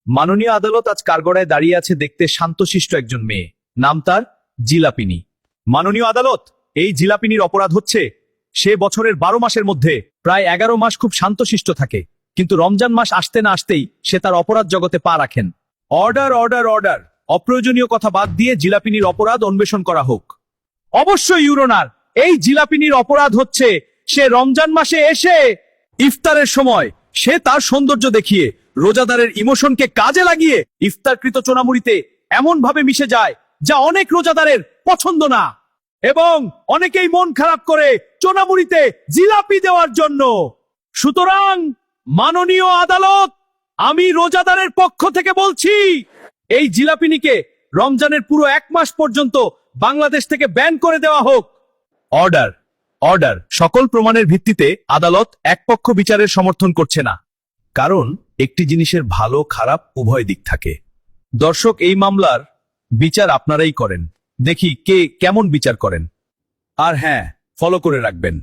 মাননীয় আদালত আজ কাঠগড়ায় দাঁড়িয়ে আছে দেখতে শান্তশিষ্ট একজন মেয়ে, নাম তার জিলাপিনী। মাননীয় আদালত, এই জিলাপিনীর অপরাধ হচ্ছে সে বছরের 12 মাসের মধ্যে প্রায় 11 মাস খুব শান্তশিষ্ট থাকে, কিন্তু রমজান মাস আসতে না আসতেই সে তার অপরাধ জগতে পা রাখেন। অর্ডার অর্ডার অর্ডার, অপ্রয়োজনীয় কথা বাদ দিয়ে জিলাপিনীর অপরাধ অন্বেষণ করা হোক। অবশ্যই ইউরোনার, এই জিলাপিনীর অপরাধ হচ্ছে সে রমজান মাসে এসে ইফতারের সময় সে তার সৌন্দর্য দেখিয়ে রোজাদারের ইমোশনকে কাজে লাগিয়ে ইফতারকৃত চোনামুড়িতে এমন ভাবে মিশে যায় যা অনেক রোজাদারের পছন্দ না, এবং অনেকেই মন খারাপ করে চোনামুড়িতে জিলাপি দেওয়ার জন্য। সুতরাং মাননীয় আদালত, আমি রোজাদারের পক্ষ থেকে বলছি এই জিলাপিনীকে রমজানের পুরো 1 মাস পর্যন্ত বাংলাদেশ থেকে ব্যান করে দেওয়া হোক। অর্ডার অর্ডার, সকল প্রমাণের ভিত্তিতে আদালত একপক্ষ বিচারের সমর্থন করছে না, কারণ একটি জিনিসের ভালো খারাপ উভয় দিক থাকে। দর্শক, এই মামলার বিচার আপনারাই করেন, দেখি কে কেমন বিচার করেন। আর হ্যাঁ, ফলো করে রাখবেন।